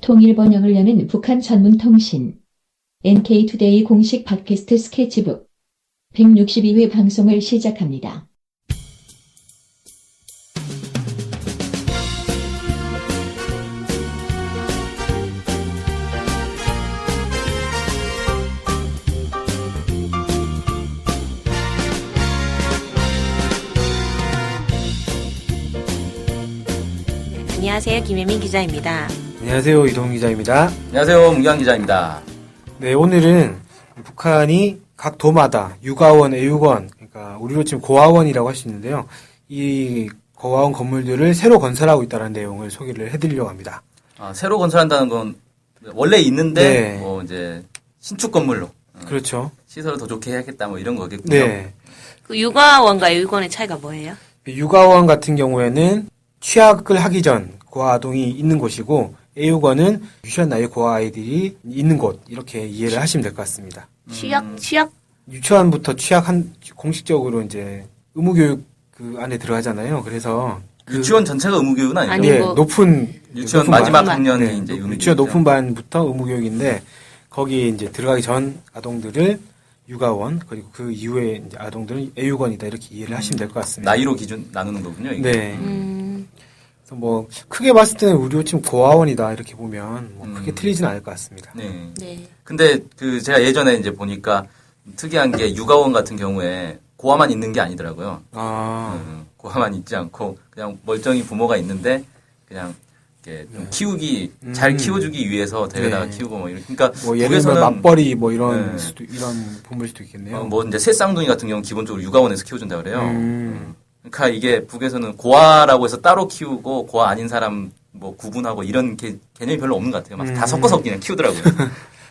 통일 번영을 여는 북한 전문 통신 NK투데이 공식 팟캐스트 스케치북 162회 방송을 시작합니다. 안녕하세요. 김혜민 기자입니다. 안녕하세요. 이동 기자입니다. 안녕하세요. 문경 기자입니다. 네, 오늘은 북한이 각 도마다 육아원, 애육원, 그러니까 우리로 치면 고아원이라고 할 수 있는데요. 이 고아원 건물들을 새로 건설하고 있다는 내용을 소개를 해드리려고 합니다. 새로 건설한다는 건 원래 있는데 네. 이제 신축 건물로 그렇죠. 시설을 더 좋게 해야겠다 이런 거겠군요. 네. 그 육아원과 애육원의 차이가 뭐예요? 육아원 같은 경우에는 취학을 하기 전 고아 아동이 있는 곳이고 애육원은 유치원 나이 고아 아이들이 있는 곳 이렇게 이해를 하시면 될 것 같습니다. 취약? 유치원부터 취학한 공식적으로 이제 의무교육 그 안에 들어가잖아요. 그래서 유치원 전체가 의무교육은 아니죠? 아니, 예, 뭐 유치원 높은 마지막 반. 학년이 네, 이제 의무교육이죠. 유치원 높은 반부터 의무교육인데 거기에 이제 들어가기 전 아동들을 육아원 그리고 그 이후에 이제 아동들은 애육원이다 이렇게 이해를 하시면 될 것 같습니다. 나이로 기준 나누는 거군요. 이게. 네. 그래서 뭐 크게 봤을 때는 우리로 치면 고아원이다 이렇게 보면 뭐 크게 틀리지는 않을 것 같습니다. 네. 네. 근데 제가 예전에 이제 보니까 특이한 게 육아원 같은 경우에 고아만 있는 게 아니더라고요. 고아만 있지 않고 그냥 멀쩡히 부모가 있는데 그냥 이렇게 좀 키우기 잘 키워주기 위해서 데려다가 네. 키우고 뭐 이런 그러니까 뭐 예를 들면 맞벌이 뭐 이런 네. 이런 부모일 수도 있겠네요. 뭐 이제 새 쌍둥이 같은 경우는 기본적으로 육아원에서 키워준다 그래요. 그러니까 이게 북에서는 고아라고 해서 따로 키우고 고아 아닌 사람 뭐 구분하고 이런 개념이 별로 없는 것 같아요. 막 다 섞어서 그냥 키우더라고요.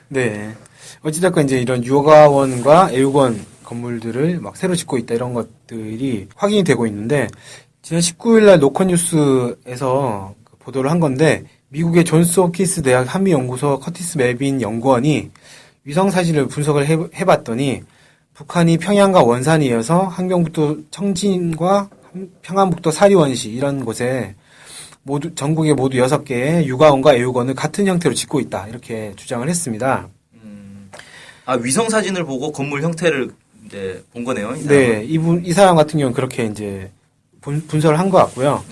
네. 어찌됐건 이제 이런 육아원과 애육원 건물들을 막 새로 짓고 있다 이런 것들이 확인이 되고 있는데 지난 19일 날 노컷뉴스에서 보도를 한 건데 미국의 존스 홉킨스 대학 한미연구소 커티스 멜빈 연구원이 위성 사진을 분석을 해봤더니 북한이 평양과 원산에 이어서 함경북도 청진과 평안북도 사리원시 이런 곳에 전국에 모두 6개의 육아원과 애육원을 같은 형태로 짓고 있다 이렇게 주장을 했습니다. 위성 사진을 보고 건물 형태를 이제 본 거네요. 네, 이 사람 같은 경우는 그렇게 이제 분석을 한 것 같고요.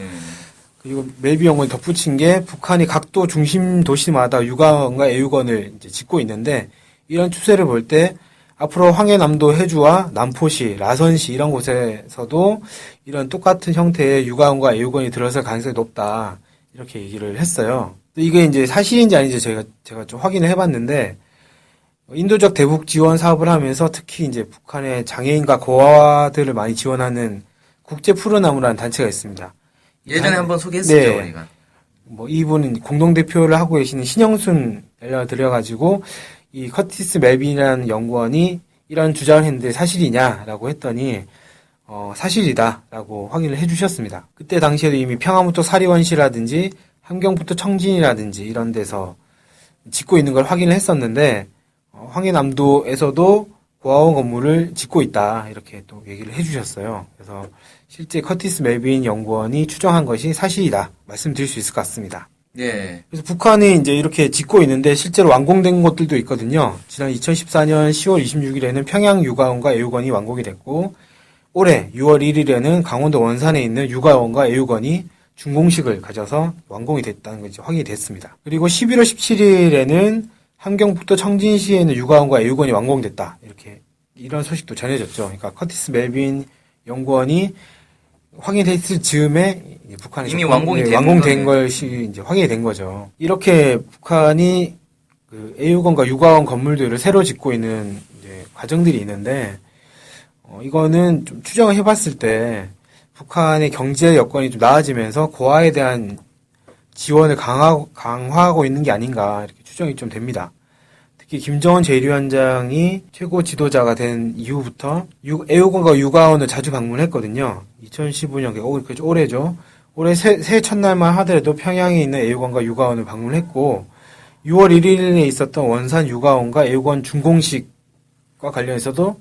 그리고 멜비 연구원이 덧붙인 게 북한이 각도 중심 도시마다 육아원과 애육원을 이제 짓고 있는데 이런 추세를 볼 때 앞으로 황해남도 해주와 남포시, 라선시 이런 곳에서도 이런 똑같은 형태의 육아원과 애육원이 들어설 가능성이 높다 이렇게 얘기를 했어요. 이게 이제 사실인지 아닌지 제가 좀 확인을 해봤는데 인도적 대북 지원 사업을 하면서 특히 이제 북한의 장애인과 고아들을 많이 지원하는 국제 푸르나무라는 단체가 있습니다. 예전에 한번 소개했었죠, 네. 우리가. 뭐 이분은 공동 대표를 하고 계시는 신영순 연락을 드려가지고 이 커티스 멜빈이라는 연구원이 이런 주장을 했는데 사실이냐라고 했더니 사실이다라고 확인을 해주셨습니다. 그때 당시에도 이미 평안북도 사리원시라든지 함경북도 청진이라든지 이런 데서 짓고 있는 걸 확인을 했었는데 황해남도에서도 고아원 건물을 짓고 있다 이렇게 또 얘기를 해주셨어요. 그래서 실제 커티스 멜빈 연구원이 추정한 것이 사실이다 말씀드릴 수 있을 것 같습니다. 예. 그래서 북한이 이제 이렇게 짓고 있는데 실제로 완공된 곳들도 있거든요. 지난 2014년 10월 26일에는 평양 육아원과 애육원이 완공이 됐고 올해 6월 1일에는 강원도 원산에 있는 육아원과 애육원이 준공식을 가져서 완공이 됐다는 것이 확인이 됐습니다. 그리고 11월 17일에는 함경북도 청진시에 있는 육아원과 애육원이 완공됐다. 이런 소식도 전해졌죠. 그러니까 커티스 멜빈 연구원이 확인됐을 즈음에 북한이 이미 완공된 것이 이제 확인이 된 거죠. 이렇게 북한이 그 애육원과 육아원 건물들을 새로 짓고 있는 이제 과정들이 있는데 이거는 좀 추정을 해봤을 때 북한의 경제 여건이 좀 나아지면서 고아에 대한 지원을 강화하고 있는 게 아닌가 이렇게 추정이 좀 됩니다. 특히 김정은 제1위원장이 최고 지도자가 된 이후부터 애육원과 육아원을 자주 방문했거든요. 2015년, 올해죠. 올해 새해 첫날만 하더라도 평양에 있는 애육원과 육아원을 방문했고 6월 1일에 있었던 원산 육아원과 애육원 준공식과 관련해서도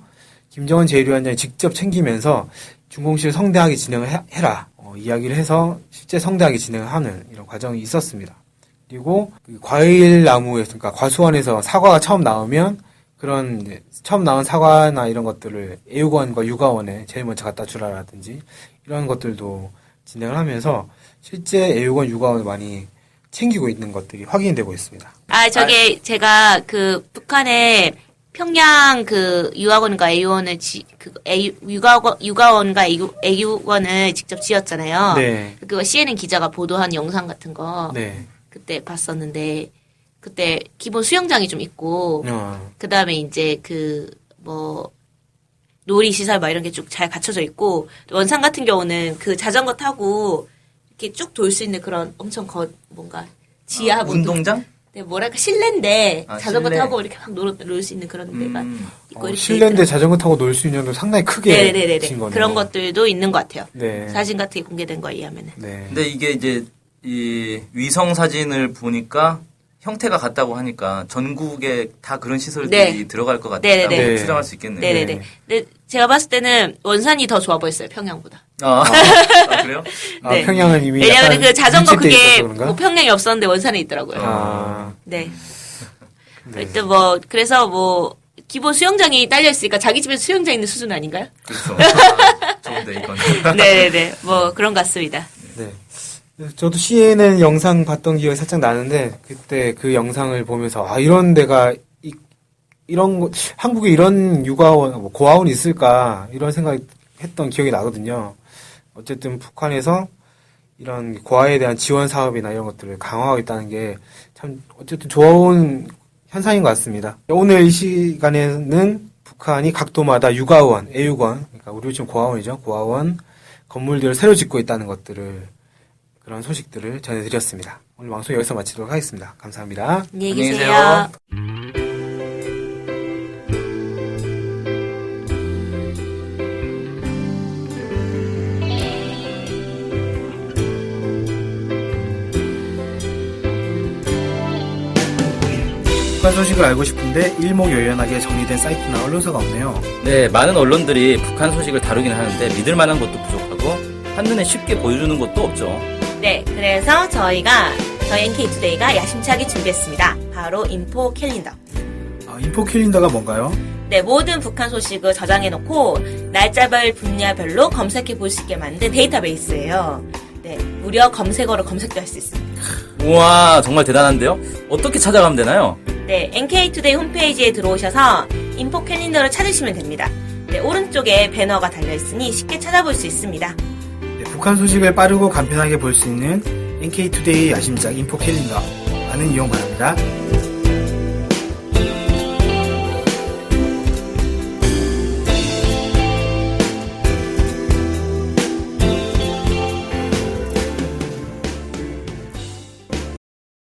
김정은 제1위원장이 직접 챙기면서 준공식을 성대하게 진행을 해라 이야기를 해서 실제 성대하게 진행을 하는 이런 과정이 있었습니다. 그리고 그 과일 나무에서, 그러니까 과수원에서 사과가 처음 나오면 그런 이제 처음 나온 사과나 이런 것들을 애육원과 육아원에 제일 먼저 갖다 주라라든지 이런 것들도 진행을 하면서 실제 애육원, 육아원을 많이 챙기고 있는 것들이 확인이 되고 있습니다. 저게 제가 그 북한에 평양 그 유학원과 애육원을 육아원과 애육원을 직접 지었잖아요. 네. 그거 CNN 기자가 보도한 영상 같은 거 네. 그때 봤었는데 그때 기본 수영장이 좀 있고 그 다음에 이제 그 뭐 놀이 시설 막 이런 게 쭉 잘 갖춰져 있고 원산 같은 경우는 그 자전거 타고 이렇게 쭉 돌 수 있는 그런 엄청 뭔가 지하 운동장? 네, 뭐랄까 실내인데 자전거 실내. 타고 이렇게 막 놀 수 있는 그런 데가 있고 이렇게 실내인데 자전거 타고 놀 수 있는 건 상당히 크게 네네네 진 거네요. 그런 것들도 있는 것 같아요. 네. 사진 같은 게 공개된 거에 의하면은. 네. 근데 이게 이제 이 위성 사진을 보니까 형태가 같다고 하니까 전국에 다 그런 시설들이 들어갈 것 같다고 네네네. 추정할 수 있겠네요. 네네네. 근데 제가 봤을 때는 원산이 더 좋아 보였어요, 평양보다. 그래요? 네. 평양은 이미 왜냐면 약간 그 자전거 밀집돼 그게 있어서 그런가? 뭐 평양에 없었는데 원산에 있더라고요. 네. 네. 하여튼 뭐 그래서 뭐 기본 수영장이 딸려 있으니까 자기 집에 수영장 있는 수준 아닌가요? 그렇죠. 좋은데 이건. 네네네. 뭐 그런 것 같습니다. 네. 저도 CNN 영상 봤던 기억이 살짝 나는데 그때 그 영상을 보면서 이런 데가 이런 거 한국에 이런 육아원, 뭐 고아원이 있을까 이런 생각했던 기억이 나거든요. 어쨌든 북한에서 이런 고아에 대한 지원 사업이나 이런 것들을 강화하고 있다는 게 참 어쨌든 좋은 현상인 것 같습니다. 오늘 이 시간에는 북한이 각도마다 육아원, 애육원, 그러니까 우리 지금 고아원이죠. 고아원 건물들을 새로 짓고 있다는 것들을 그런 소식들을 전해드렸습니다. 오늘 방송 여기서 마치도록 하겠습니다. 감사합니다. 안녕히 안녕히 계세요. 계세요. 북한 소식을 알고 싶은데 일목요연하게 정리된 사이트나 언론사가 없네요. 네, 많은 언론들이 북한 소식을 다루긴 하는데 믿을 만한 것도 부족하고 한눈에 쉽게 보여주는 것도 없죠. 네, 그래서 저희 NK투데이가 야심차게 준비했습니다. 바로 인포 캘린더. 인포 캘린더가 뭔가요? 네, 모든 북한 소식을 저장해놓고 날짜별 분야별로 검색해 볼 수 있게 만든 데이터베이스예요. 네, 무려 검색어로 검색도 할 수 있습니다. 우와, 정말 대단한데요? 어떻게 찾아가면 되나요? 네, NK투데이 홈페이지에 들어오셔서 인포 캘린더를 찾으시면 됩니다. 네, 오른쪽에 배너가 달려있으니 쉽게 찾아볼 수 있습니다. 네, 북한 소식을 빠르고 간편하게 볼 수 있는 NK투데이 야심작 인포 캘린더 많은 이용 바랍니다.